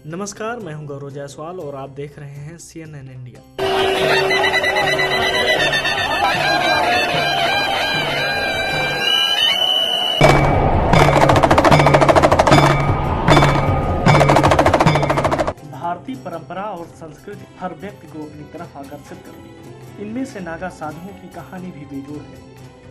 नमस्कार, मैं हूं गौरव जायसवाल और आप देख रहे हैं CNN इंडिया। भारतीय परंपरा और संस्कृति हर व्यक्ति को अपनी तरफ आकर्षित करती है। इनमें से नागा साधुओं की कहानी भी बेजोड़ है।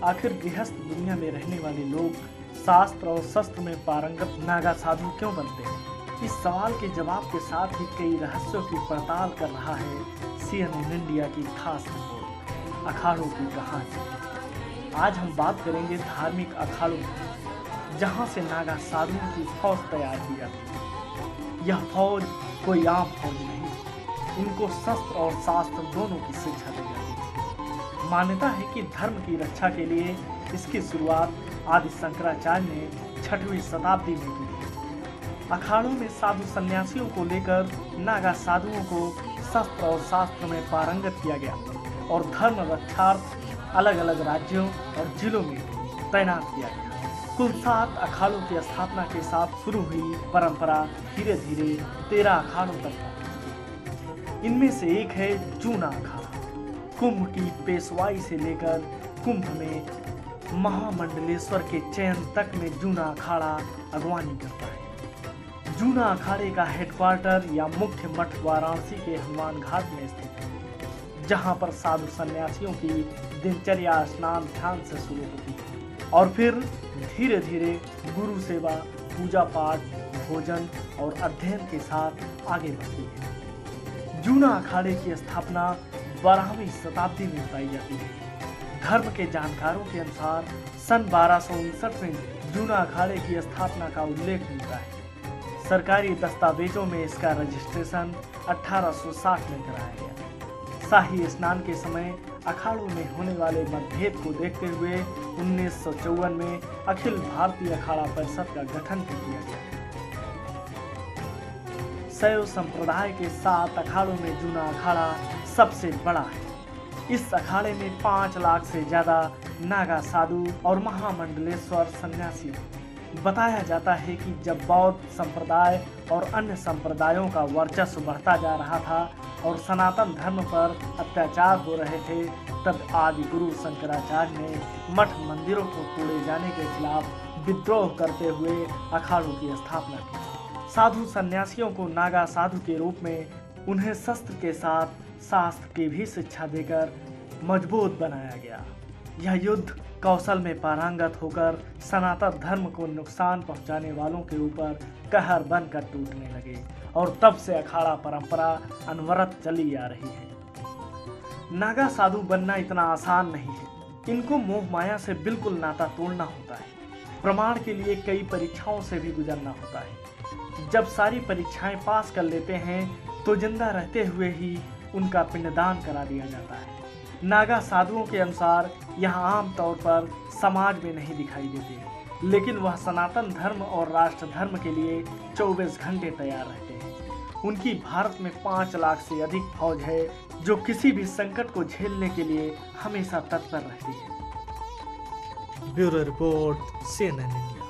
आखिर गृहस्थ दुनिया में रहने वाले लोग शास्त्र और शस्त्र में पारंगत नागा साधु क्यों बनते हैं? इस सवाल के जवाब के साथ ही कई रहस्यों की पड़ताल कर रहा है CNN इंडिया की खास रिपोर्ट अखाड़ों की कहानी। आज हम बात करेंगे धार्मिक अखाड़ों की, जहां से नागा साधुओं की फौज तैयार की जाती है। यह फौज कोई आम फौज नहीं, इनको शस्त्र और शास्त्र दोनों की शिक्षा दी जाती है। मान्यता है कि धर्म की रक्षा के लिए इसकी शुरुआत आदि शंकराचार्य ने 6वीं शताब्दी में की। अखाड़ों में साधु सन्यासियों को लेकर नागा साधुओं को शस्त्र और शास्त्र में पारंगत किया गया और धर्म रक्षार्थ अलग अलग राज्यों और जिलों में तैनात किया गया। कुल 7 अखाड़ों की स्थापना के साथ शुरू हुई परंपरा धीरे धीरे 13 अखाड़ों तक पहुंची। इनमें से एक है जूना अखाड़ा। कुंभ की पेशवाई से लेकर कुंभ में महामंडलेश्वर के चयन तक में जूना अखाड़ा अगवानी करता है। जूना अखाड़े का हेडक्वार्टर या मुख्य मठ वाराणसी के हनुमान घाट में स्थित है, जहां पर साधु सन्यासियों की दिनचर्या स्नान ध्यान से शुरू होती है और फिर धीरे धीरे गुरु सेवा, पूजा पाठ, भोजन और अध्ययन के साथ आगे बढ़ती है। जूना अखाड़े की स्थापना 12वीं शताब्दी में पाई जाती है। धर्म के जानकारों के अनुसार सन 1259 में जूना अखाड़े की स्थापना का उल्लेख मिलता है। सरकारी दस्तावेजों में इसका रजिस्ट्रेशन 1860 में कराया गया। शाही स्नान के समय अखाड़ों में होने वाले मतभेद को देखते हुए 1954 में अखिल भारतीय अखाड़ा परिषद का गठन किया गया। शैव संप्रदाय के 7 अखाड़ों में जूना अखाड़ा सबसे बड़ा है। इस अखाड़े में 5 लाख से ज्यादा नागा साधु और महामंडलेश्वर सन्यासी। बताया जाता है कि जब बौद्ध संप्रदाय और अन्य संप्रदायों का वर्चस्व बढ़ता जा रहा था और सनातन धर्म पर अत्याचार हो रहे थे, तब आदि गुरु शंकराचार्य ने मठ मंदिरों को तोड़े जाने के खिलाफ विद्रोह करते हुए अखाड़ों की स्थापना की। साधु सन्यासियों को नागा साधु के रूप में उन्हें शस्त्र के साथ शास्त्र की भी शिक्षा देकर मजबूत बनाया गया। यह युद्ध कौशल में पारंगत होकर सनातन धर्म को नुकसान पहुंचाने वालों के ऊपर कहर बनकर टूटने लगे और तब से अखाड़ा परंपरा अनवरत चली आ रही है। नागा साधु बनना इतना आसान नहीं है। इनको मोह माया से बिल्कुल नाता तोड़ना होता है। प्रमाण के लिए कई परीक्षाओं से भी गुजरना होता है। जब सारी परीक्षाएं पास कर लेते हैं तो जिंदा रहते हुए ही उनका पिंडदान करा दिया जाता है। नागा साधुओं के अनुसार यह आम तौर पर समाज में नहीं दिखाई देते, लेकिन वह सनातन धर्म और राष्ट्र धर्म के लिए 24 घंटे तैयार रहते हैं। उनकी भारत में 5 लाख से अधिक फौज है, जो किसी भी संकट को झेलने के लिए हमेशा तत्पर रहती है। Bureau report CNN India.